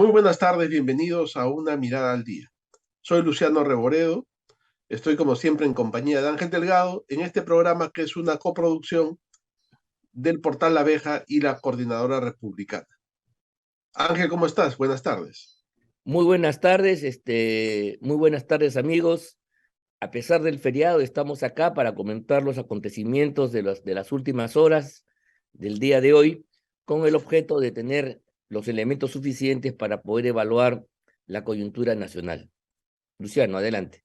Muy buenas tardes, bienvenidos a Una Mirada al Día. Soy Luciano Reboredo, estoy como siempre en compañía de Ángel Delgado en este programa que es una coproducción del portal La Abeja y la Coordinadora Republicana. Ángel, ¿cómo estás? Buenas tardes. Muy buenas tardes, muy buenas tardes amigos. A pesar del feriado, estamos acá para comentar los acontecimientos de las últimas horas del día de hoy, con el objeto de tener los elementos suficientes para poder evaluar la coyuntura nacional. Luciano, adelante.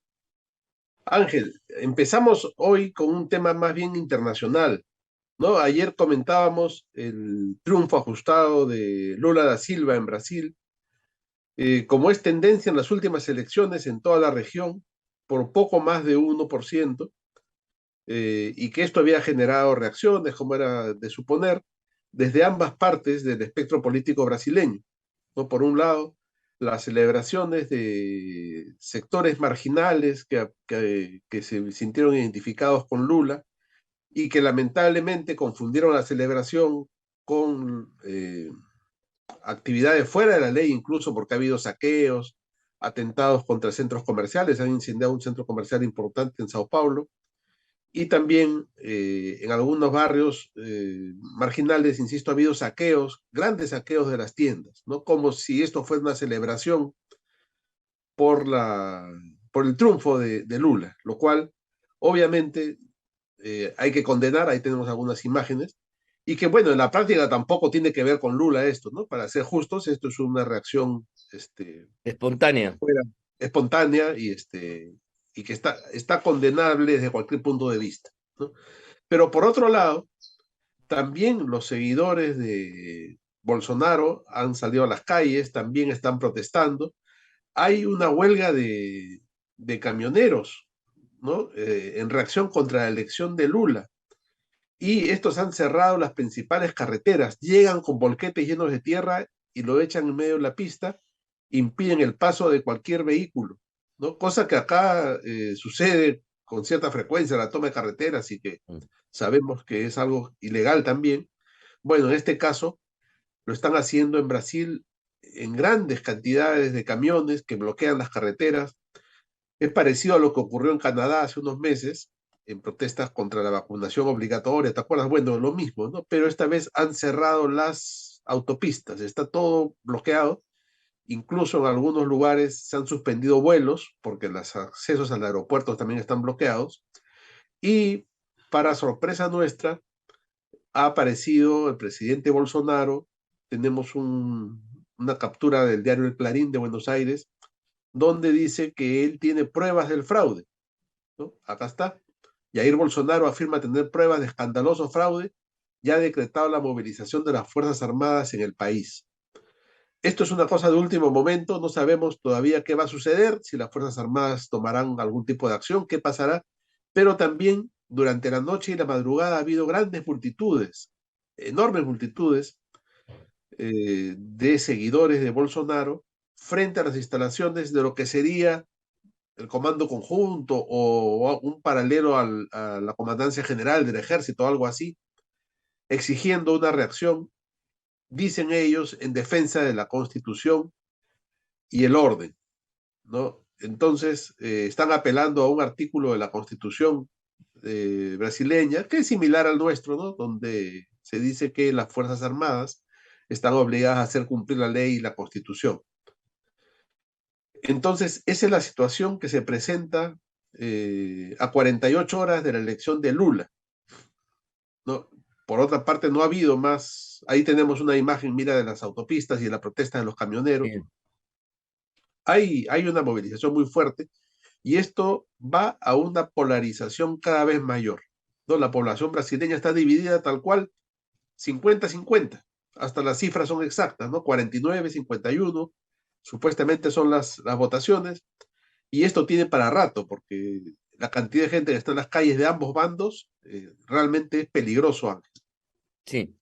Ángel, empezamos hoy con un tema más bien internacional, ¿no? Ayer comentábamos el triunfo ajustado de Lula da Silva en Brasil, como es tendencia en las últimas elecciones en toda la región, por poco más de 1%. Y que esto había generado reacciones, como era de suponer, desde ambas partes del espectro político brasileño, ¿no? Por un lado, las celebraciones de sectores marginales que se sintieron identificados con Lula y que lamentablemente confundieron la celebración con actividades fuera de la ley, incluso porque ha habido saqueos, atentados contra centros comerciales, han incendiado un centro comercial importante en Sao Paulo, y también en algunos barrios marginales, insisto, ha habido saqueos, grandes saqueos de las tiendas, ¿no? Como si esto fuera una celebración por, por el triunfo de Lula, lo cual obviamente hay que condenar, ahí tenemos algunas imágenes, y que bueno, en la práctica tampoco tiene que ver con Lula esto, ¿no? Para ser justos, esto es una reacción Espontánea. fuera, espontánea y que está condenable desde cualquier punto de vista, ¿no? Pero por otro lado, también los seguidores de Bolsonaro han salido a las calles, también están protestando. Hay una huelga de camioneros, ¿no? En reacción contra la elección de Lula. Y estos han cerrado las principales carreteras, llegan con volquetes llenos de tierra y lo echan en medio de la pista, impiden el paso de cualquier vehículo, ¿no? Cosa que acá sucede con cierta frecuencia, la toma de carreteras y que sabemos que es algo ilegal también. Bueno, en este caso lo están haciendo en Brasil en grandes cantidades de camiones que bloquean las carreteras. Es parecido a lo que ocurrió en Canadá hace unos meses, en protestas contra la vacunación obligatoria, ¿te acuerdas? Bueno, lo mismo, ¿no? Pero esta vez han cerrado las autopistas, está todo bloqueado, incluso en algunos lugares se han suspendido vuelos porque los accesos al aeropuerto también están bloqueados. Y para sorpresa nuestra, ha aparecido el presidente Bolsonaro, tenemos una captura del diario El Clarín de Buenos Aires, donde dice que él tiene pruebas del fraude, ¿no? Acá está. Jair Bolsonaro afirma tener pruebas de escandaloso fraude y ha decretado la movilización de las Fuerzas Armadas en el país. Esto es una cosa de último momento, no sabemos todavía qué va a suceder, si las Fuerzas Armadas tomarán algún tipo de acción, qué pasará, pero también durante la noche y la madrugada ha habido grandes multitudes, enormes multitudes de seguidores de Bolsonaro frente a las instalaciones de lo que sería el Comando Conjunto o un paralelo a la Comandancia General del Ejército o algo así, exigiendo una reacción, dicen ellos, en defensa de la Constitución y el orden, ¿no? Entonces, están apelando a un artículo de la Constitución brasileña, que es similar al nuestro, ¿no? Donde se dice que las Fuerzas Armadas están obligadas a hacer cumplir la ley y la Constitución. Entonces, esa es la situación que se presenta a 48 horas de la elección de Lula, ¿no? Por otra parte, no ha habido más. Ahí tenemos una imagen, mira, de las autopistas y de la protesta de los camioneros. Bien. Hay una movilización muy fuerte y esto va a una polarización cada vez mayor, ¿no? La población brasileña está dividida tal cual, 50-50. Hasta las cifras son exactas, ¿no? 49-51, supuestamente son las votaciones. Y esto tiene para rato, porque la cantidad de gente que está en las calles de ambos bandos realmente es peligroso, Ángel. Sí.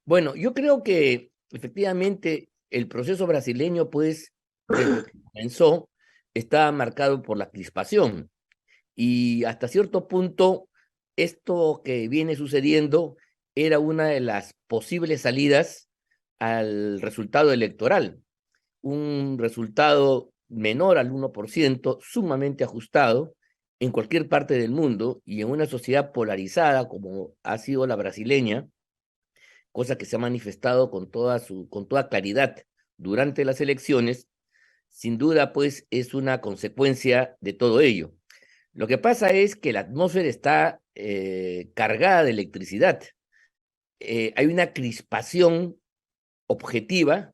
Bueno, yo creo que efectivamente el proceso brasileño, pues, desde que comenzó, está marcado por la crispación. Y hasta cierto punto, esto que viene sucediendo era una de las posibles salidas al resultado electoral. un resultado menor al 1%, sumamente ajustado en cualquier parte del mundo y en una sociedad polarizada como ha sido la brasileña, cosa que se ha manifestado con toda claridad durante las elecciones, sin duda, pues, es una consecuencia de todo ello. Lo que pasa es que la atmósfera está cargada de electricidad. Hay una crispación objetiva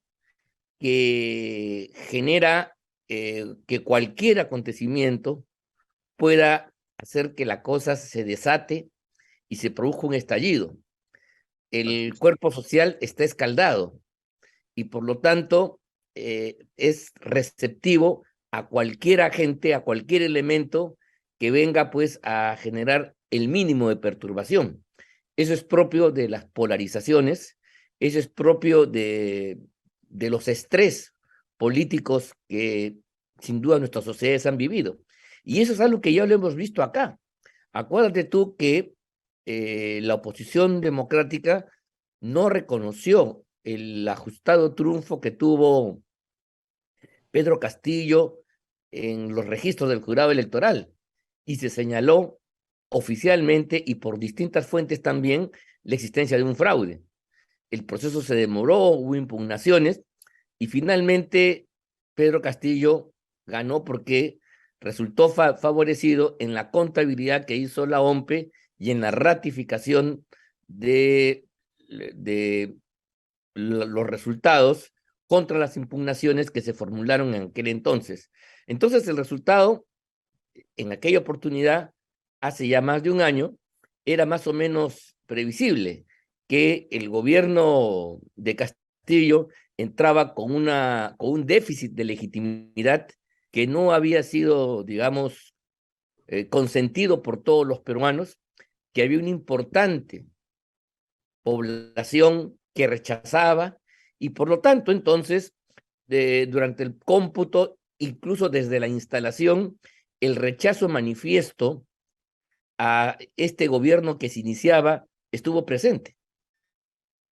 que genera que cualquier acontecimiento pueda hacer que la cosa se desate y se produzca un estallido. El cuerpo social está escaldado y por lo tanto es receptivo a cualquier agente, a cualquier elemento que venga pues a generar el mínimo de perturbación. Eso es propio de las polarizaciones, eso es propio de los estrés políticos que sin duda nuestras sociedades han vivido. Y eso es algo que ya lo hemos visto acá. Acuérdate tú que la oposición democrática no reconoció el ajustado triunfo que tuvo Pedro Castillo en los registros del jurado electoral y se señaló oficialmente y por distintas fuentes también la existencia de un fraude. El proceso se demoró, hubo impugnaciones y finalmente Pedro Castillo ganó porque resultó favorecido en la contabilidad que hizo la OMPE y en la ratificación de los resultados contra las impugnaciones que se formularon en aquel entonces. Entonces, el resultado en aquella oportunidad, hace ya más de un año, era más o menos previsible que el gobierno de Castillo entraba con un déficit de legitimidad que no había sido, digamos, consentido por todos los peruanos, que había una importante población que rechazaba y por lo tanto entonces durante el cómputo, incluso desde la instalación, el rechazo manifiesto a este gobierno que se iniciaba estuvo presente.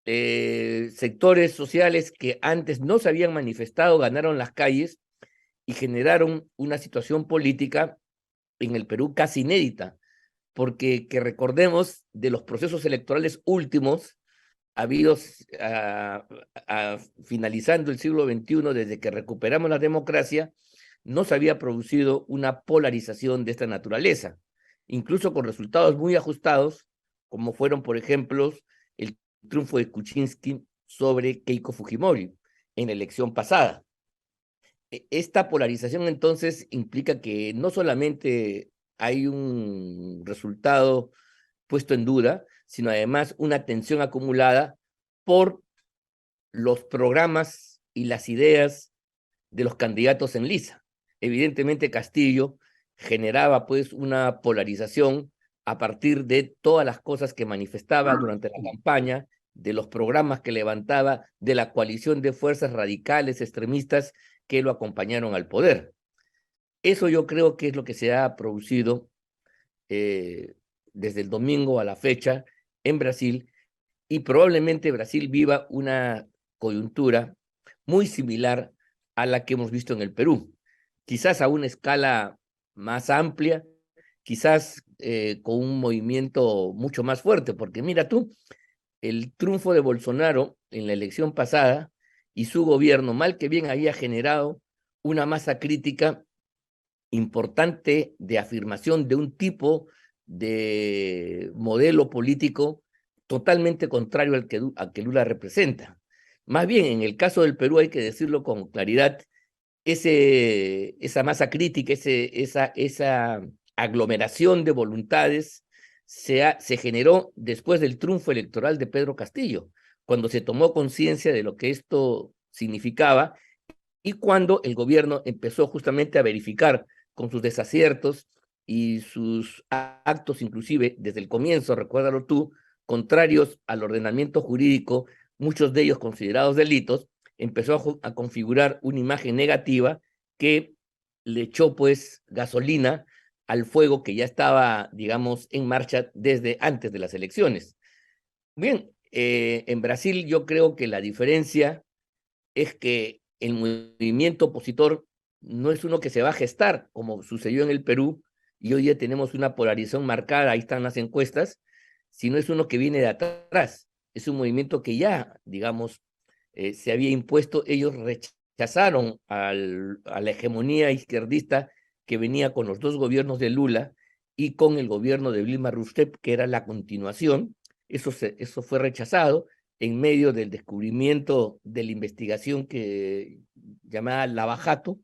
Sectores sociales que antes no se habían manifestado ganaron las calles y generaron una situación política en el Perú casi inédita, porque que recordemos de los procesos electorales últimos habidos finalizando el siglo XXI, desde que recuperamos la democracia, no se había producido una polarización de esta naturaleza, incluso con resultados muy ajustados, como fueron, por ejemplo, el triunfo de Kuczynski sobre Keiko Fujimori en la elección pasada. Esta polarización entonces implica que no solamente hay un resultado puesto en duda, sino además una tensión acumulada por los programas y las ideas de los candidatos en liza. Evidentemente Castillo generaba pues una polarización a partir de todas las cosas que manifestaba durante la campaña, de los programas que levantaba, de la coalición de fuerzas radicales extremistas que lo acompañaron al poder. Eso yo creo que es lo que se ha producido desde el domingo a la fecha en Brasil y probablemente Brasil viva una coyuntura muy similar a la que hemos visto en el Perú, quizás a una escala más amplia, quizás con un movimiento mucho más fuerte, porque mira tú, el triunfo de Bolsonaro en la elección pasada y su gobierno, mal que bien, había generado una masa crítica importante de afirmación de un tipo de modelo político totalmente contrario al que Lula representa. Más bien, en el caso del Perú, hay que decirlo con claridad, esa masa crítica, esa aglomeración de voluntades se generó después del triunfo electoral de Pedro Castillo, cuando se tomó conciencia de lo que esto significaba y cuando el gobierno empezó justamente a verificar con sus desaciertos y sus actos, inclusive desde el comienzo, recuérdalo tú, contrarios al ordenamiento jurídico, muchos de ellos considerados delitos, empezó a configurar una imagen negativa que le echó pues gasolina al fuego que ya estaba, digamos, en marcha desde antes de las elecciones. Bien, en Brasil yo creo que la diferencia es que el movimiento opositor no es uno que se va a gestar, como sucedió en el Perú, y hoy día tenemos una polarización marcada, ahí están las encuestas, sino es uno que viene de atrás. Es un movimiento que ya, digamos, se había impuesto, ellos rechazaron a la hegemonía izquierdista que venía con los dos gobiernos de Lula y con el gobierno de Dilma Rousseff, que era la continuación. Eso fue rechazado en medio del descubrimiento de la investigación que llamada Lavajato,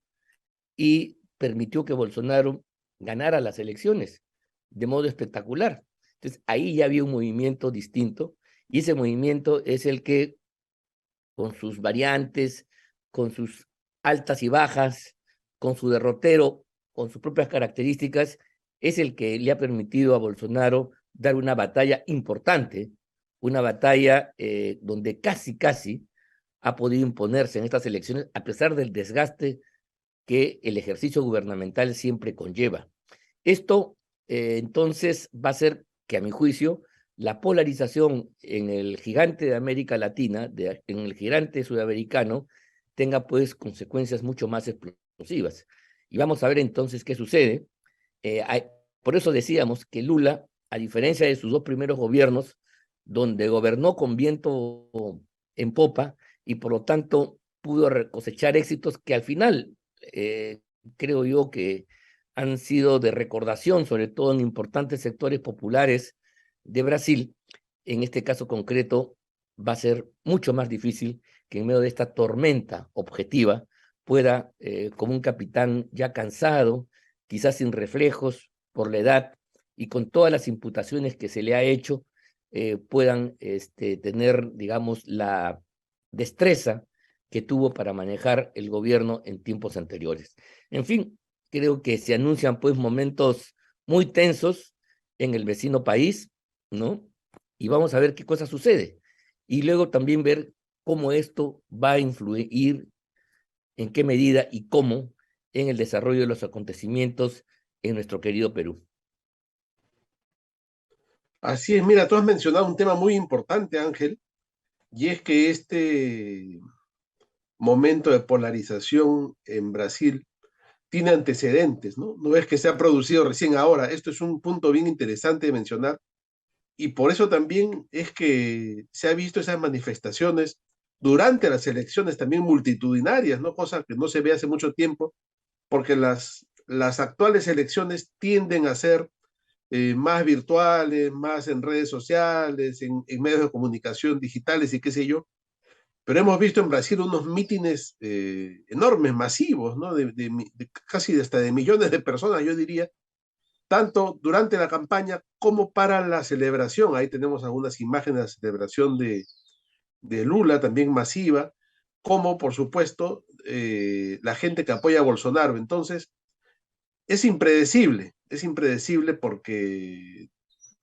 y permitió que Bolsonaro ganara las elecciones de modo espectacular. Entonces, ahí ya había un movimiento distinto, y ese movimiento es el que, con sus variantes, con sus altas y bajas, con su derrotero, con sus propias características, es el que le ha permitido a Bolsonaro dar una batalla importante, una batalla donde casi ha podido imponerse en estas elecciones, a pesar del desgaste que el ejercicio gubernamental siempre conlleva. Esto, entonces, va a ser que, a mi juicio, la polarización en el gigante de América Latina, en el gigante sudamericano, tenga pues consecuencias mucho más explosivas. Y vamos a ver entonces qué sucede. Por eso decíamos que Lula, a diferencia de sus dos primeros gobiernos, donde gobernó con viento en popa y por lo tanto pudo cosechar éxitos que al final creo yo que han sido de recordación, sobre todo en importantes sectores populares de Brasil. En este caso concreto va a ser mucho más difícil que en medio de esta tormenta objetiva pueda, como un capitán ya cansado, quizás sin reflejos por la edad y con todas las imputaciones que se le ha hecho, puedan tener, digamos, la destreza que tuvo para manejar el gobierno en tiempos anteriores. En fin, creo que se anuncian pues momentos muy tensos en el vecino país, ¿no? Y vamos a ver qué cosa sucede. Y luego también ver cómo esto va a influir, en qué medida y cómo, en el desarrollo de los acontecimientos en nuestro querido Perú. Así es, mira, tú has mencionado un tema muy importante, Ángel, y es que este momento de polarización en Brasil tiene antecedentes, ¿no? No es que se ha producido recién ahora, esto es un punto bien interesante de mencionar, y por eso también es que se ha visto esas manifestaciones durante las elecciones también multitudinarias, ¿no? Cosa que no se ve hace mucho tiempo, porque las actuales elecciones tienden a ser más virtuales, más en redes sociales, en medios de comunicación digitales y qué sé yo, pero hemos visto en Brasil unos mítines enormes, masivos, ¿no? De casi hasta de millones de personas, yo diría, tanto durante la campaña como para la celebración. Ahí tenemos algunas imágenes de la celebración de Lula, también masiva, como por supuesto la gente que apoya a Bolsonaro. Entonces, es impredecible porque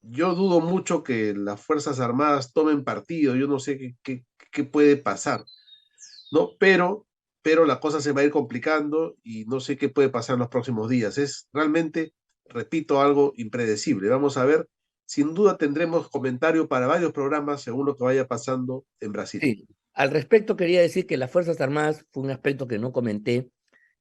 yo dudo mucho que las Fuerzas Armadas tomen partido, yo no sé qué puede pasar, ¿no? Pero la cosa se va a ir complicando y no sé qué puede pasar en los próximos días. Es realmente, repito, algo impredecible. Vamos a ver, sin duda tendremos comentario para varios programas según lo que vaya pasando en Brasil. Sí, al respecto quería decir que las Fuerzas Armadas fue un aspecto que no comenté.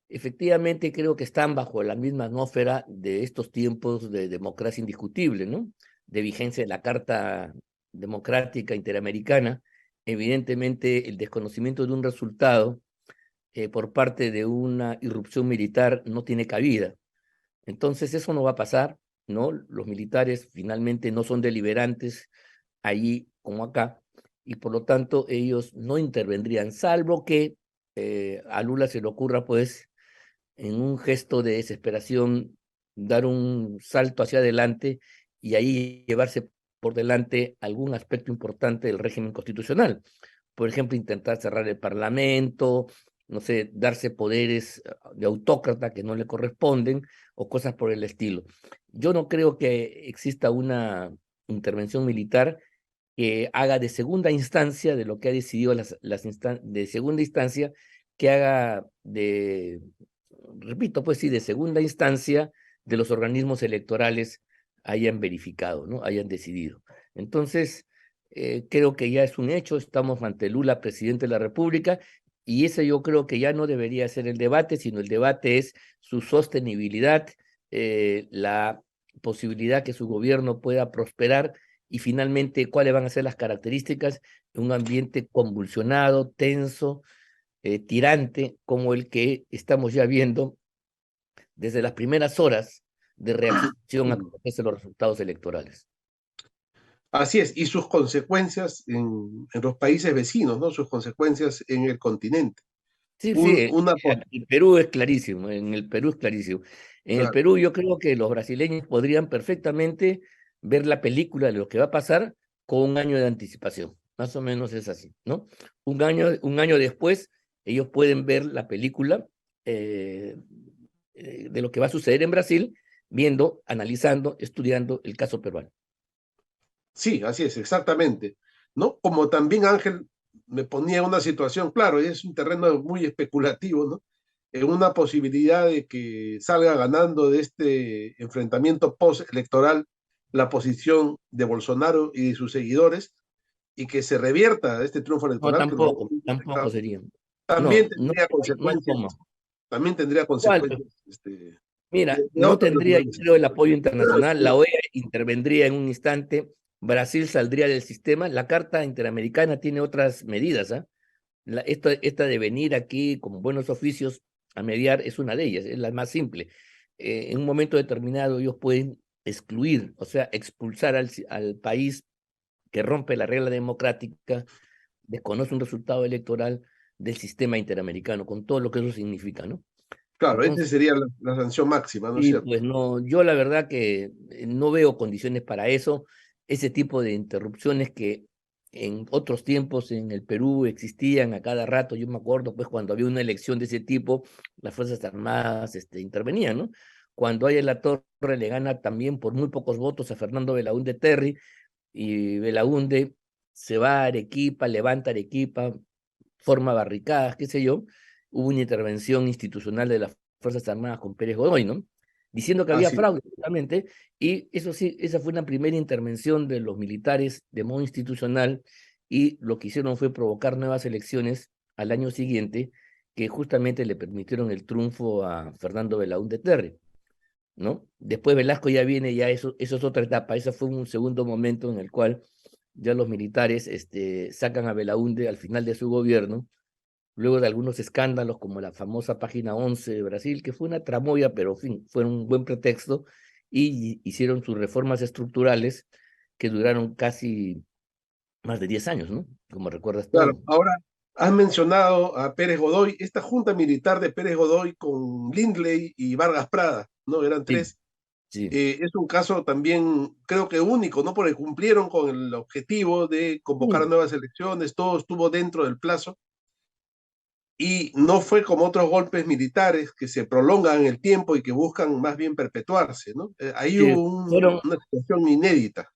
Efectivamente, creo que están bajo la misma atmósfera de estos tiempos de democracia indiscutible, ¿no? De vigencia de la Carta Democrática Interamericana. Evidentemente, el desconocimiento de un resultado por parte de una irrupción militar no tiene cabida. Entonces, eso no va a pasar, ¿no? Los militares finalmente no son deliberantes allí como acá, y por lo tanto ellos no intervendrían, salvo que a Lula se le ocurra, pues, en un gesto de desesperación, dar un salto hacia adelante y ahí llevarse por delante algún aspecto importante del régimen constitucional. Por ejemplo, intentar cerrar el Parlamento, no sé, darse poderes de autócrata que no le corresponden o cosas por el estilo. Yo no creo que exista una intervención militar que haga de segunda instancia de lo que ha decidido de segunda instancia, que haga de, repito, pues sí, de segunda instancia de los organismos electorales hayan verificado, ¿no? Hayan decidido. Entonces, creo que ya es un hecho, estamos ante Lula, presidente de la República, y ese yo creo que ya no debería ser el debate, sino el debate es su sostenibilidad, la posibilidad que su gobierno pueda prosperar y finalmente cuáles van a ser las características de un ambiente convulsionado, tenso, tirante, como el que estamos ya viendo desde las primeras horas de reacción a conocerse los resultados electorales. Así es, y sus consecuencias en los países vecinos, ¿no? Sus consecuencias en el continente. Sí, sí, Una, el Perú es clarísimo, en el Perú es clarísimo. En el claro, Perú yo creo que los brasileños podrían perfectamente ver la película de lo que va a pasar con un año de anticipación, más o menos es así, ¿no? Un año después ellos pueden ver la película eh, de lo que va a suceder en Brasil, viendo, analizando, estudiando el caso peruano. sí, así es, exactamente, ¿no? Como también Ángel me ponía en una situación, claro, y es un terreno muy especulativo, ¿no? En una posibilidad de que salga ganando de este enfrentamiento postelectoral la posición de Bolsonaro y de sus seguidores y que se revierta este triunfo No, electoral que nos tampoco sería. también No, no, tendría no hay consecuencias, forma. también tendría ¿Cuál? consecuencias Mira, de no otra tendría, yo naturaleza. creo, el apoyo internacional, la OEA intervendría en un instante, Brasil saldría del sistema, la Carta Interamericana tiene otras medidas, ¿ah? Esta de venir aquí con buenos oficios a mediar es una de ellas, es la más simple. En un momento determinado ellos pueden excluir, o sea, expulsar al país que rompe la regla democrática, desconoce un resultado electoral del sistema interamericano, con todo lo que eso significa, ¿no? Claro, esa Entonces, sería la sanción máxima, ¿no es y cierto? pues no, yo la verdad que no veo condiciones para eso, ese tipo de interrupciones que en otros tiempos en el Perú existían a cada rato, yo me acuerdo pues cuando había una elección de ese tipo, las Fuerzas Armadas intervenían, ¿no? Cuando Aya La Torre le gana también por muy pocos votos a Fernando Belaúnde Terry, y Belaúnde se va a Arequipa, levanta Arequipa, forma barricadas, qué sé yo, hubo una intervención institucional de las Fuerzas Armadas con Pérez Godoy, ¿no? Diciendo que había Así. fraude, justamente, y eso sí, esa fue una primera intervención de los militares de modo institucional, y lo que hicieron fue provocar nuevas elecciones al año siguiente, que justamente le permitieron el triunfo a Fernando Belaúnde Terry, ¿no? Después Velasco ya viene, ya eso es otra etapa, ese fue un segundo momento en el cual ya los militares sacan a Belaúnde al final de su gobierno, luego de algunos escándalos como la famosa página 11 de Brasil, que fue una tramoya, pero en fin, fue un buen pretexto, y hicieron sus reformas estructurales que duraron casi más de 10 años, ¿no? Como recuerdas Claro, tú. ahora has mencionado a Pérez Godoy, esta junta militar de Pérez Godoy con Lindley y Vargas Prada, ¿no? Eran Sí, tres. sí. Es un caso también, creo que único, ¿no? Porque cumplieron con el objetivo de convocar a Sí. nuevas elecciones, todo estuvo dentro del plazo y no fue como otros golpes militares que se prolongan en el tiempo y que buscan más bien perpetuarse, ¿no? Ahí Sí, hubo una situación inédita.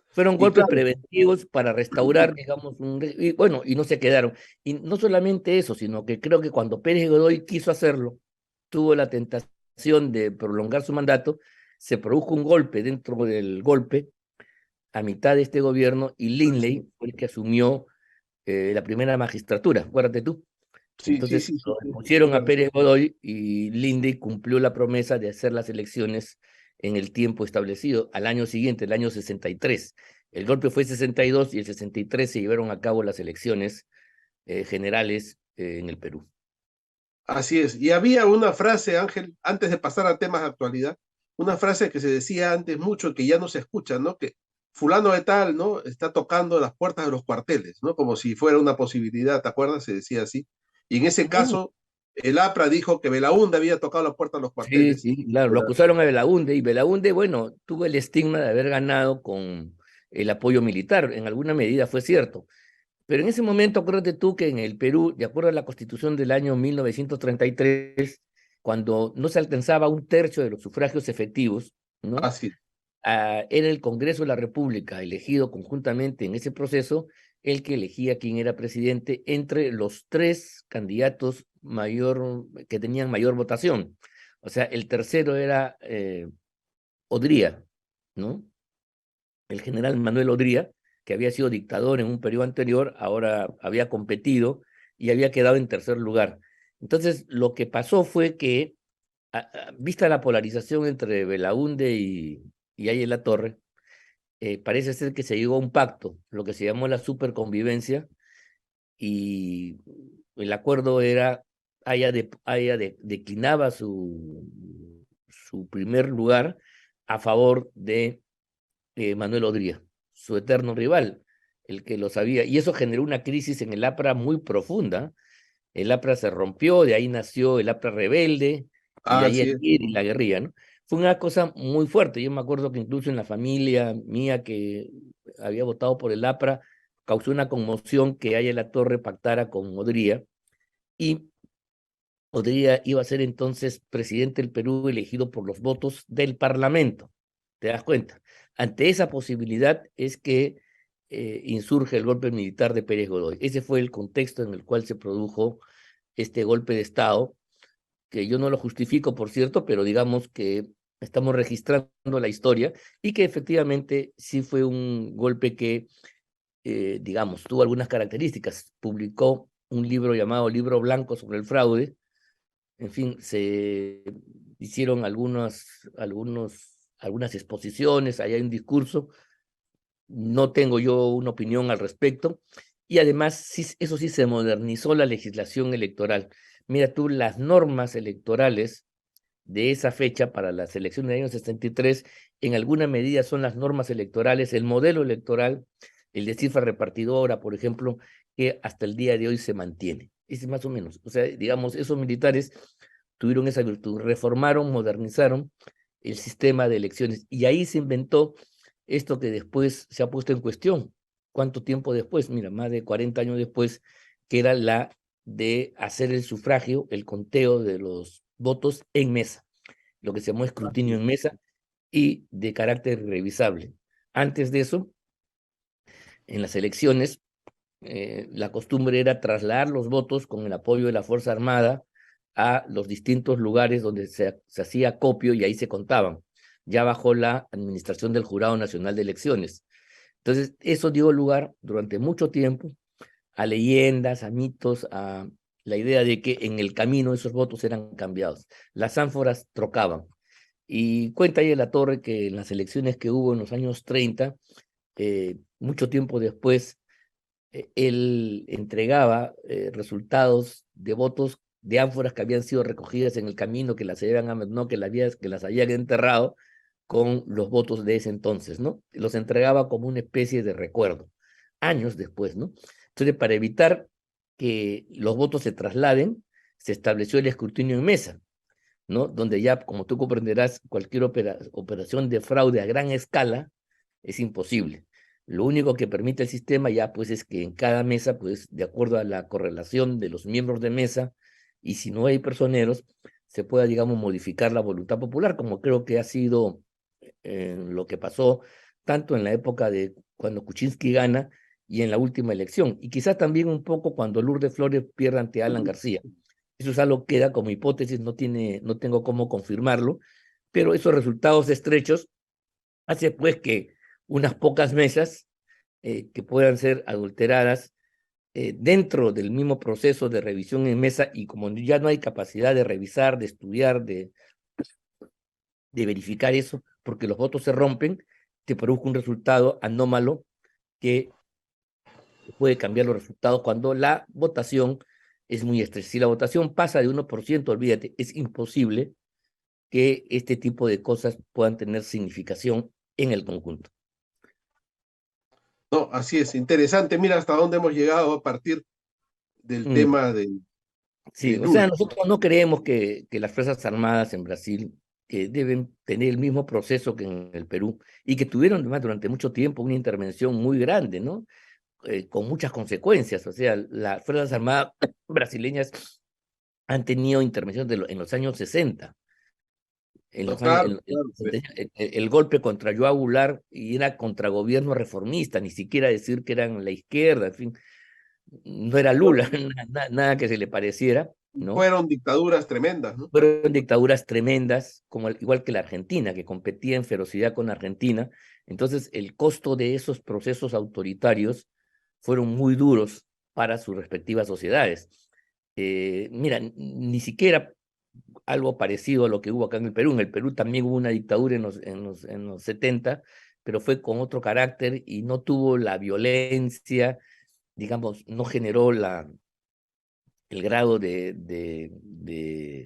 fueron Y golpes claro, preventivos para restaurar, digamos, y bueno, y no se quedaron. Y no solamente eso, sino que creo que cuando Pérez Godoy quiso hacerlo, tuvo la tentación de prolongar su mandato, se produjo un golpe dentro del golpe a mitad de este gobierno, y Lindley fue el que asumió la primera magistratura, acuérdate tú. sí, sí, Entonces sí, sí, lo sí, pusieron a claro. Pérez Godoy, y Lindley cumplió la promesa de hacer las elecciones en el tiempo establecido, al año siguiente, el año 63. El golpe fue 62 y el 63 se llevaron a cabo las elecciones generales en el Perú. Así es. Y había una frase, Ángel, antes de pasar a temas de actualidad, una frase que se decía antes mucho que ya no se escucha, ¿no? Que fulano de tal, ¿no? Está tocando las puertas de los cuarteles, ¿no? Como si fuera una posibilidad, ¿te acuerdas? Se decía así. Y en ese Sí, caso, el APRA dijo que Belaúnde había tocado la puerta de los sí, cuarteles. sí, claro, lo acusaron a Belaúnde, y Belaúnde, bueno, tuvo el estigma de haber ganado con el apoyo militar, en alguna medida fue cierto. Pero en ese momento, acuérdate tú que en el Perú, de acuerdo a la Constitución del año 1933, cuando no se alcanzaba un tercio de los sufragios efectivos, ¿no? Así, Era el Congreso de la República, elegido conjuntamente en ese proceso, el que elegía quién era presidente entre los tres candidatos que tenían mayor votación. O sea, el tercero era Odría, ¿no? El general Manuel Odría, que había sido dictador en un periodo anterior, ahora había competido y había quedado en tercer lugar. Entonces, lo que pasó fue que, vista la polarización entre Belaúnde y Ayala Torre, parece ser que se llegó a un pacto, lo que se llamó la superconvivencia, y el acuerdo era, declinaba su primer lugar a favor de Manuel Odría, su eterno rival, el que lo sabía, y eso generó una crisis en el APRA muy profunda. El APRA se rompió, de ahí nació el APRA rebelde, y de ahí Así el es. MIR y la guerrilla, ¿no? Fue una cosa muy fuerte. Yo me acuerdo que incluso en la familia mía que había votado por el APRA, causó una conmoción que Ayala Torre pactara con Odría, y Odría iba a ser entonces presidente del Perú elegido por los votos del Parlamento. ¿Te das cuenta? Ante esa posibilidad es que insurge el golpe militar de Pérez Godoy. Ese fue el contexto en el cual se produjo este golpe de Estado, que yo no lo justifico, por cierto, pero digamos que estamos registrando la historia y que efectivamente sí fue un golpe que, digamos, tuvo algunas características. Publicó un libro llamado Libro Blanco sobre el fraude. En fin, se hicieron algunas exposiciones, ahí hay un discurso. No tengo yo una opinión al respecto. Y además, sí, eso sí, se modernizó la legislación electoral. Mira tú, las normas electorales de esa fecha para las elecciones del año 63, en alguna medida son las normas electorales, el modelo electoral, el de cifra repartidora, por ejemplo, que hasta el día de hoy se mantiene. Es más o menos, o sea, digamos, esos militares tuvieron esa virtud, reformaron, modernizaron el sistema de elecciones, y ahí se inventó esto que después se ha puesto en cuestión. ¿Cuánto tiempo después? Mira, más de 40 años después, que era la de hacer el sufragio, el conteo de los votos en mesa, lo que se llamó escrutinio en mesa y de carácter revisable. Antes de eso, en las elecciones, la costumbre era trasladar los votos con el apoyo de la Fuerza Armada a los distintos lugares donde se hacía acopio, y ahí se contaban, ya bajo la administración del Jurado Nacional de Elecciones. Entonces, eso dio lugar durante mucho tiempo a leyendas, a mitos, a la idea de que en el camino esos votos eran cambiados. Las ánforas trocaban. Y cuenta ahí la Torre que en las elecciones que hubo en los años 30, mucho tiempo después, él entregaba resultados de votos de ánforas que habían sido recogidas en el camino, que las habían, no, que las habían enterrado con los votos de ese entonces, ¿no? Los entregaba como una especie de recuerdo, años después, ¿no? Entonces, para evitar que los votos se trasladen, se estableció el escrutinio en mesa, ¿no? Donde ya, como tú comprenderás, cualquier operación de fraude a gran escala es imposible. Lo único que permite el sistema ya, pues, es que en cada mesa, pues, de acuerdo a la correlación de los miembros de mesa, y si no hay personeros, se pueda, digamos, modificar la voluntad popular, como creo que ha sido lo que pasó tanto en la época de cuando Kuczynski gana y en la última elección, y quizás también un poco cuando Lourdes Flores pierde ante Alan García. Eso es algo que queda como hipótesis, no tengo cómo confirmarlo, pero esos resultados estrechos hace pues que unas pocas mesas que puedan ser adulteradas dentro del mismo proceso de revisión en mesa, y como ya no hay capacidad de revisar, de estudiar, de verificar eso, porque los votos se rompen, te produce un resultado anómalo que puede cambiar los resultados cuando la votación es muy estrecha. Si la votación pasa de 1%, olvídate, es imposible que este tipo de cosas puedan tener significación en el conjunto. No, así es, interesante. Mira hasta dónde hemos llegado a partir del Mm, tema sí, de o sea, Lula. nosotros no creemos que las Fuerzas Armadas en Brasil deben tener el mismo proceso que en el Perú, y que tuvieron además durante mucho tiempo una intervención muy grande, ¿no? Con muchas consecuencias. O sea, las Fuerzas Armadas brasileñas han tenido intervenciones en los años 60, en No, los años, claro, claro, pues. el golpe contra João Goulart, y era contra gobierno reformista, ni siquiera decir que eran la izquierda, en fin, no era Lula, nada que se le pareciera, ¿no? Fueron dictaduras tremendas, ¿no? Fueron dictaduras tremendas, como igual que la Argentina, que competía en ferocidad con Argentina. Entonces, el costo de esos procesos autoritarios fueron muy duros para sus respectivas sociedades. Mira, ni siquiera algo parecido a lo que hubo acá en el Perú. En el Perú también hubo una dictadura en los 70, pero fue con otro carácter y no tuvo la violencia, digamos, no generó el grado de.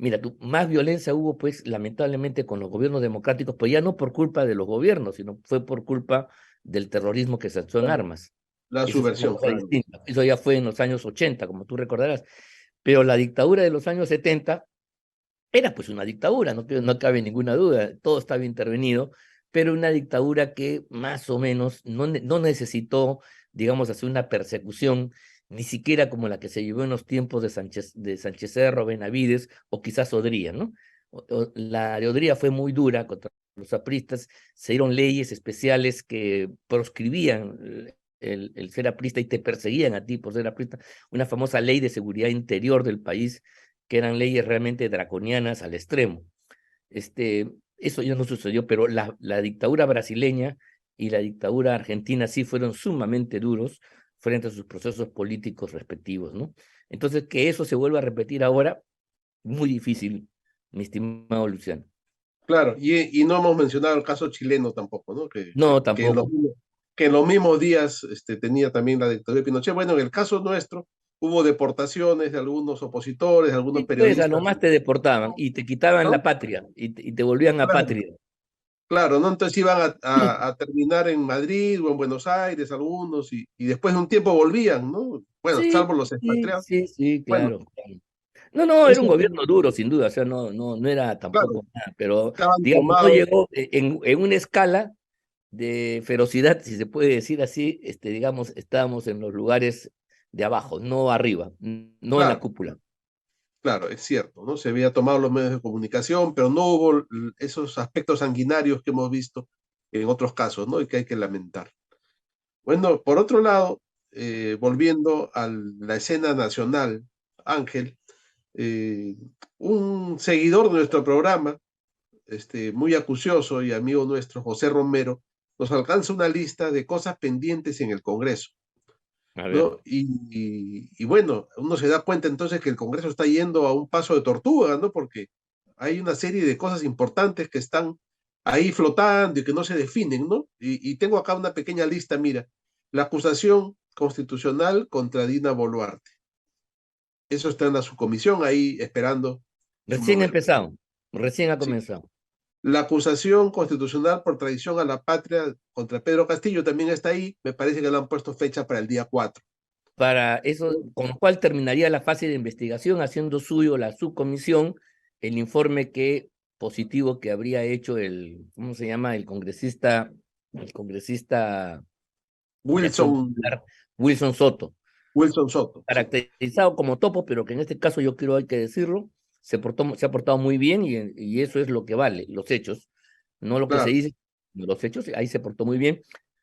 Mira, más violencia hubo, pues, lamentablemente con los gobiernos democráticos, pues ya no por culpa de los gobiernos, sino fue por culpa del terrorismo que se alzó en armas. La Eso es una subversión, cosa claro. distinta. Eso ya fue en los años 80, como tú recordarás. Pero la dictadura de los años 70 era pues una dictadura, no cabe ninguna duda, todo estaba intervenido, pero una dictadura que más o menos no necesitó, digamos, hacer una persecución, ni siquiera como la que se llevó en los tiempos de Sánchez Cerro, Benavides o quizás Odría, ¿no? La de Odría fue muy dura contra los apristas, se dieron leyes especiales que proscribían el ser aprista y te perseguían a ti por ser aprista, una famosa ley de seguridad interior del país que eran leyes realmente draconianas al extremo. Eso ya no sucedió, pero la dictadura brasileña y la dictadura argentina sí fueron sumamente duros frente a sus procesos políticos respectivos, ¿no? Entonces, que eso se vuelva a repetir ahora, muy difícil, mi estimado Luciano. Claro, y no hemos mencionado el caso chileno tampoco, ¿no? No, Que tampoco. que en los mismos días tenía también la dictadura de Pinochet. Bueno, en el caso nuestro hubo deportaciones de algunos opositores, de algunos Y pues a periodistas, nomás te deportaban y te quitaban ¿no? la patria y te volvían Claro, apátrida. claro, ¿no? Entonces iban a terminar en Madrid o en Buenos Aires algunos y después de un tiempo volvían, ¿no? Bueno, Sí, salvo los sí, expatriados. sí, sí, Bueno, claro. No, no, era un eso, gobierno duro, sin duda, o sea, no era claro, tampoco nada, pero estaban digamos, no tomados, llegó en una escala de ferocidad, si se puede decir así, digamos, estábamos en los lugares de abajo, no arriba, no en la claro. cúpula. Claro, es cierto, ¿no? Se había tomado los medios de comunicación, pero no hubo esos aspectos sanguinarios que hemos visto en otros casos, ¿no? Y que hay que lamentar. Bueno, por otro lado, volviendo a la escena nacional, Ángel, eh, un seguidor de nuestro programa, muy acucioso y amigo nuestro, José Romero, nos alcanza una lista de cosas pendientes en el Congreso. A ver. ¿No? Y bueno, uno se da cuenta entonces que el Congreso está yendo a un paso de tortuga, ¿no? Porque hay una serie de cosas importantes que están ahí flotando y que no se definen, ¿no? Y tengo acá una pequeña lista, mira, la acusación constitucional contra Dina Boluarte. Eso está en la subcomisión ahí esperando su Recién ha momento. empezado, recién ha Sí. comenzado. La acusación constitucional por traición a la patria contra Pedro Castillo también está ahí. Me parece que le han puesto fecha para el día 4. Para eso, con lo cual terminaría la fase de investigación, haciendo suyo la subcomisión, el informe positivo que habría hecho ¿cómo se llama? El congresista de Acción Wilson, Popular, Wilson Soto, Wilson Soto, sí. caracterizado como topo, pero que en este caso hay que decirlo, se ha portado muy bien y eso es lo que vale, los hechos, no lo que se Claro, dice, sino los hechos, ahí se portó muy bien.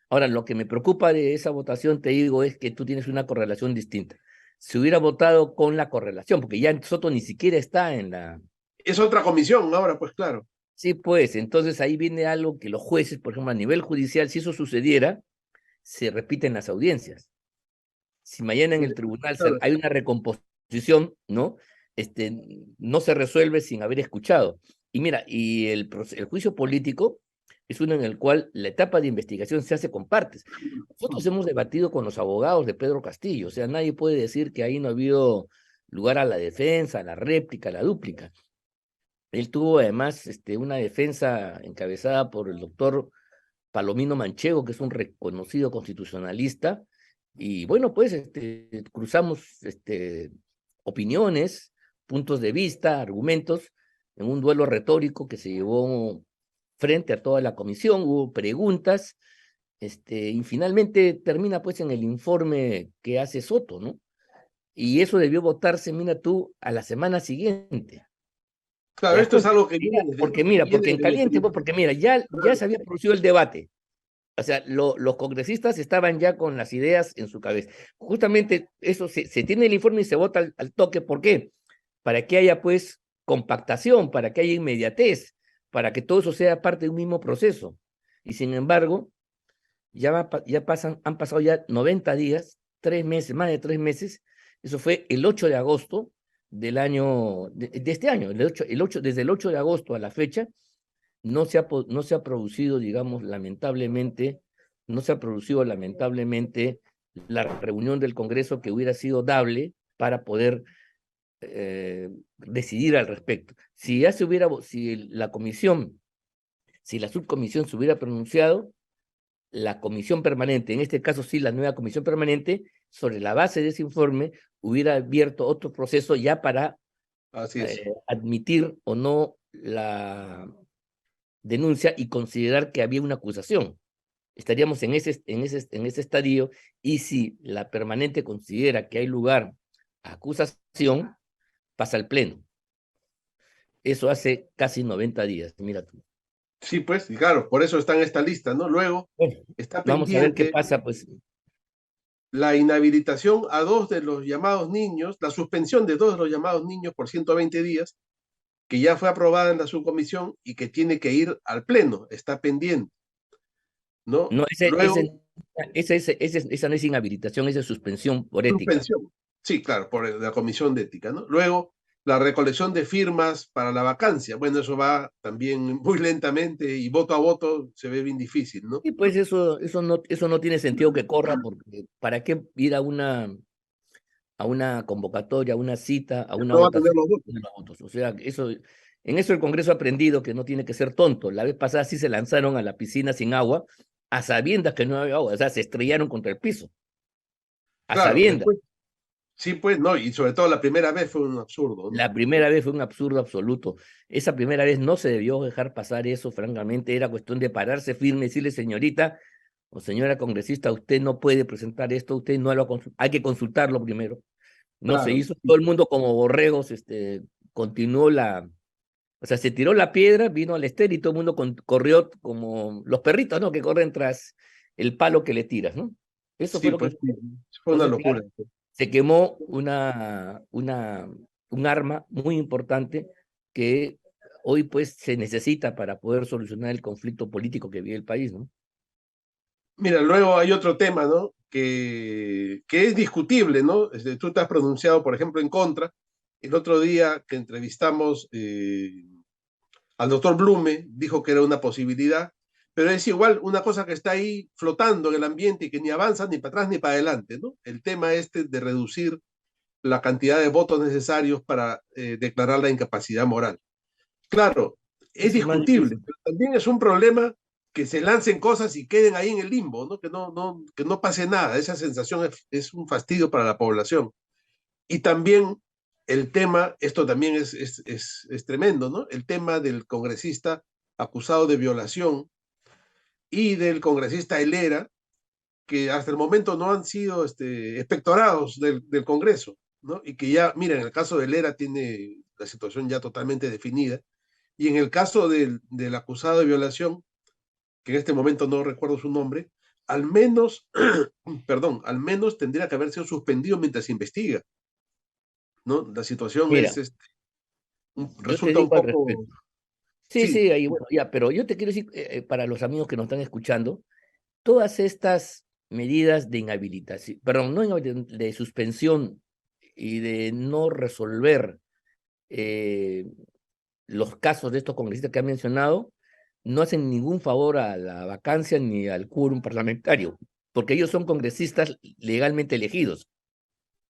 Ahora, lo que me preocupa de esa votación, te digo, es que tú tienes una correlación distinta. Si hubiera votado con la correlación, porque ya Soto ni siquiera está en la. es otra comisión ahora, pues claro. Sí, pues, entonces ahí viene algo que los jueces, por ejemplo, a nivel judicial, si eso sucediera, se repiten las audiencias. Si mañana en el tribunal Claro, hay una recomposición, ¿no? No se resuelve sin haber escuchado. Y mira, el juicio político es uno en el cual la etapa de investigación se hace con partes. Nosotros hemos debatido con los abogados de Pedro Castillo, o sea, nadie puede decir que ahí no ha habido lugar a la defensa, a la réplica, a la dúplica. Él tuvo además una defensa encabezada por el doctor Palomino Manchego, que es un reconocido constitucionalista, y bueno, pues cruzamos opiniones, puntos de vista, argumentos, en un duelo retórico que se llevó frente a toda la comisión, hubo preguntas, y finalmente termina pues en el informe que hace Soto, ¿no? Y eso debió votarse, mira tú, a la semana siguiente. ¿Te claro, das esto es cuenta? algo que viene Porque mira, viene porque en desde el caliente, pues, principio. porque mira, ya se había producido el debate. O sea, los congresistas estaban ya con las ideas en su cabeza. Justamente eso, se tiene el informe y se vota al toque. ¿Por qué? Para que haya, pues, compactación, para que haya inmediatez, para que todo eso sea parte de un mismo proceso. Y sin embargo, han pasado ya 90 días, 3 meses, más de 3 meses. Eso fue el 8 de agosto del año, de este año, desde el 8 de agosto a la fecha, no se ha producido, digamos, lamentablemente, no se ha producido lamentablemente la reunión del Congreso que hubiera sido dable para poder decidir al respecto. Si ya se hubiera, si la subcomisión se hubiera pronunciado, la comisión permanente, en este caso sí la nueva comisión permanente, sobre la base de ese informe, hubiera abierto otro proceso ya para Así es. admitir o no la denuncia y considerar que había una acusación. Estaríamos en ese estadio, y si la permanente considera que hay lugar a acusación, pasa al pleno. Eso hace casi 90 días, mira tú. Sí, pues, y claro, por eso está en esta lista, ¿no? Luego Bueno, está vamos a ver qué pendiente pasa, pues. la inhabilitación a 2 de los llamados niños, la suspensión de 2 de los llamados niños por 120 días, que ya fue aprobada en la subcomisión y que tiene que ir al pleno, está pendiente, ¿no? No, Luego, esa no es inhabilitación, esa es suspensión por ética. suspensión. Sí, claro, por la comisión de ética, ¿no? Luego, la recolección de firmas para la vacancia. Bueno, eso va también muy lentamente y voto a voto se ve bien difícil, ¿no? Y pues eso no tiene sentido que corra, porque ¿para qué ir a una convocatoria, a una cita, a una No va a tener votación los votos. de los votos? O sea, en eso el Congreso ha aprendido que no tiene que ser tonto. La vez pasada sí se lanzaron a la piscina sin agua, a sabiendas que no había agua, o sea, se estrellaron contra el piso, a Claro, sabiendas. después, sí, pues, no, y sobre todo la primera vez fue un absurdo, ¿no? La primera vez fue un absurdo absoluto. Esa primera vez no se debió dejar pasar eso, francamente, era cuestión de pararse firme y decirle, señorita o señora congresista, usted no puede presentar esto, usted no lo ha hay que consultarlo primero. No se Claro, hizo, todo el mundo como borregos, continuó o sea, se tiró la piedra, vino al estero y todo el mundo corrió como los perritos, ¿no? Que corren tras el palo que le tiras, ¿no? Eso fue sí, lo que pues, sí, sucedió. fue una Entonces, locura. claro, se quemó un arma muy importante que hoy pues se necesita para poder solucionar el conflicto político que vive el país, ¿no? Mira, luego hay otro tema, ¿no? Que es discutible, ¿no? Tú te has pronunciado, por ejemplo, en contra. El otro día que entrevistamos al doctor Blume, dijo que era una posibilidad, pero es igual una cosa que está ahí flotando en el ambiente y que ni avanza ni para atrás ni para adelante, ¿no? El tema este de reducir la cantidad de votos necesarios para declarar la incapacidad moral. Claro, es Eso es más discutible, difícil. pero también es un problema que se lancen cosas y queden ahí en el limbo, ¿no? Que no pase nada. Esa sensación es un fastidio para la población. Y también el tema, esto también es tremendo, ¿no? El tema del congresista acusado de violación y del congresista Helera, que hasta el momento no han sido expectorados del Congreso, ¿no? Y que ya, mira, en el caso de Helera tiene la situación ya totalmente definida. Y en el caso del acusado de violación, que en este momento no recuerdo su nombre, al menos, perdón, al menos tendría que haber sido suspendido mientras se investiga, ¿no? La situación Mira, yo te resulta un digo al poco, respecto. Sí, sí, sí, ahí, bueno, ya, pero yo te quiero decir, para los amigos que nos están escuchando, todas estas medidas de inhabilitación, perdón, no de suspensión y de no resolver eh, los casos de estos congresistas que han mencionado, no hacen ningún favor a la vacancia ni al quórum parlamentario, porque ellos son congresistas legalmente elegidos,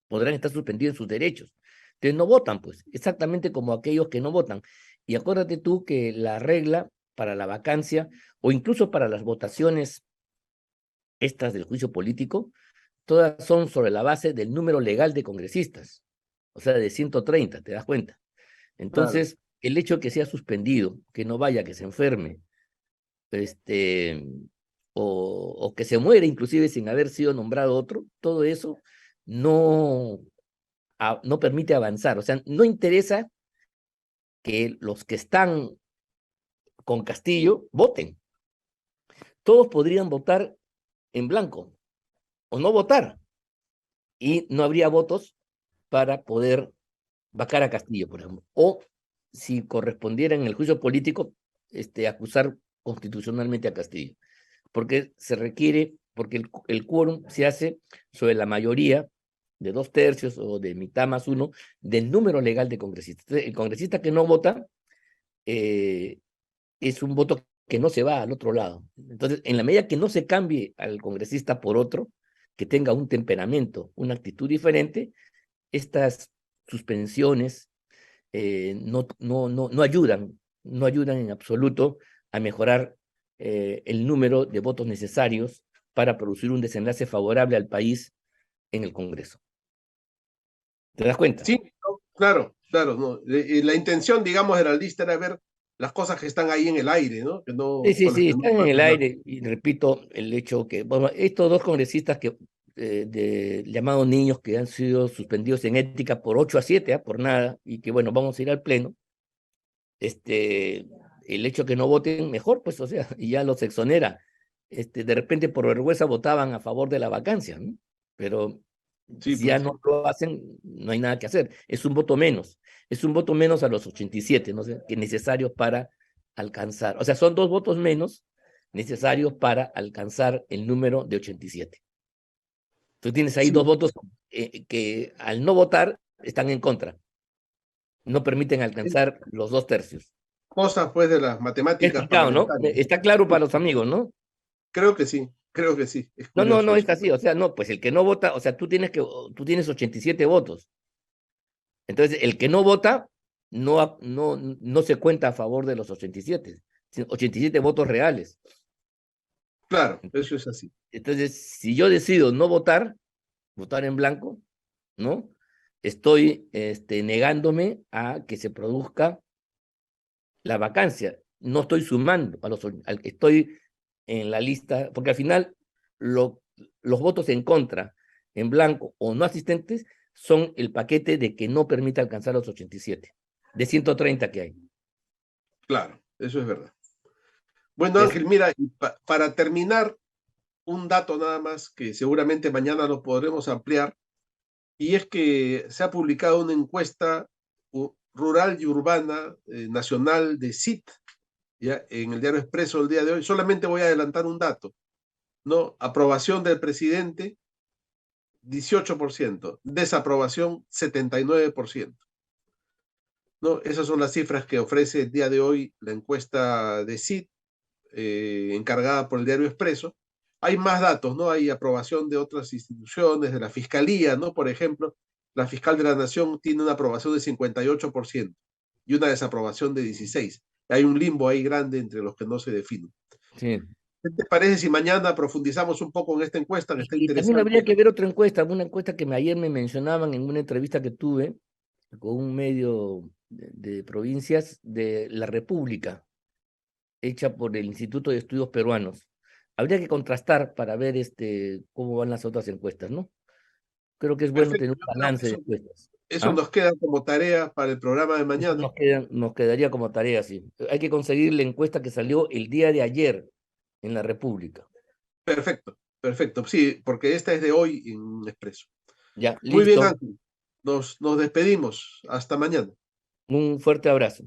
podrán estar suspendidos en sus derechos. Entonces no votan, pues, exactamente como aquellos que no votan. Y acuérdate tú que la regla para la vacancia o incluso para las votaciones estas del juicio político, todas son sobre la base del número legal de congresistas, o sea, de 130, ¿te das cuenta? claro. Entonces, el hecho de que sea suspendido, que no vaya, que se enferme, este, o que se muere inclusive sin haber sido nombrado otro, todo eso no, no permite avanzar. O sea, no interesa que los que están con Castillo voten. Todos podrían votar en blanco o no votar y no habría votos para poder vacar a Castillo, por ejemplo. O si correspondiera en el juicio político, acusar constitucionalmente a Castillo. Porque se requiere porque el quórum se hace sobre la mayoría de 2/3 o de mitad más uno del número legal de congresistas. Entonces, el congresista que no vota es un voto que no se va al otro lado. Entonces, en la medida que no se cambie al congresista por otro, que tenga un temperamento, una actitud diferente, estas suspensiones no ayudan, no ayudan en absoluto a mejorar el número de votos necesarios para producir un desenlace favorable al país en el Congreso. ¿Te das cuenta? Sí, no, claro, claro. No. La intención, digamos, de la lista era ver las cosas que están ahí en el aire, ¿no? Que no, Sí, con las que no están en el pasa nada. aire. Y repito, el hecho que, bueno, estos dos congresistas llamados niños que han sido suspendidos en ética por 8 a 7, por nada, y que, bueno, vamos a ir al pleno, el hecho que no voten mejor, pues, o sea, y ya los exonera. De repente por vergüenza votaban a favor de la vacancia, ¿no? Pero Sí, si ya pues. no lo hacen, no hay nada que hacer. Es un voto menos. Es un voto menos a los 87, no sé, que necesarios para alcanzar. O sea, son 2 votos menos necesarios para alcanzar el número de 87. Tú tienes ahí Sí, 2 votos que al no votar están en contra. No permiten alcanzar los 2/3. cosas pues de las He matemáticas explicado, ¿no? parlamentarias. Está claro para los amigos, ¿no? Creo que sí, creo que sí. Es No curioso es eso. así. O sea, no, pues el que no vota, o sea, tú tienes 87 votos. Entonces, el que no vota no se cuenta a favor de los 87, 87 votos reales. Claro, eso es así. Entonces, si yo decido no votar, votar en blanco, ¿no? Estoy negándome a que se produzca la vacancia. No estoy sumando estoy en la lista, porque al final los votos en contra, en blanco o no asistentes, son el paquete de que no permite alcanzar los 87, de 130 que hay. Claro, eso es verdad. Bueno, ¿Ves? Ángel, mira, y para terminar, un dato nada más que seguramente mañana lo podremos ampliar, y es que se ha publicado una encuesta rural y urbana nacional de CIT, ya en el diario Expreso el día de hoy. Solamente voy a adelantar un dato, ¿no? Aprobación del presidente, 18%, desaprobación, 79%. ¿No? Esas son las cifras que ofrece el día de hoy la encuesta de CIT, encargada por el diario Expreso. Hay más datos, ¿no? Hay aprobación de otras instituciones, de la Fiscalía, ¿no? Por ejemplo, la fiscal de la Nación tiene una aprobación de 58% y una desaprobación de 16%. Hay un limbo ahí grande entre los que no se definen. Sí. ¿Qué te parece si mañana profundizamos un poco en esta encuesta que está Y también habría interesante? que ver otra encuesta, una encuesta que ayer me mencionaban en una entrevista que tuve con un medio de provincias de la República, hecha por el Instituto de Estudios Peruanos. Habría que contrastar para ver cómo van las otras encuestas, ¿no? Creo que es bueno Perfecto, tener un yo creo que balance de encuestas. eso ¿Ah? nos queda como tarea para el programa de Eso mañana. nos quedaría como tarea, sí. Hay que conseguir la encuesta que salió el día de ayer en la República. Perfecto, perfecto. Sí, porque esta es de hoy en Expreso. Ya, Muy bien, listo. Ángel. Nos despedimos. Hasta mañana. Un fuerte abrazo.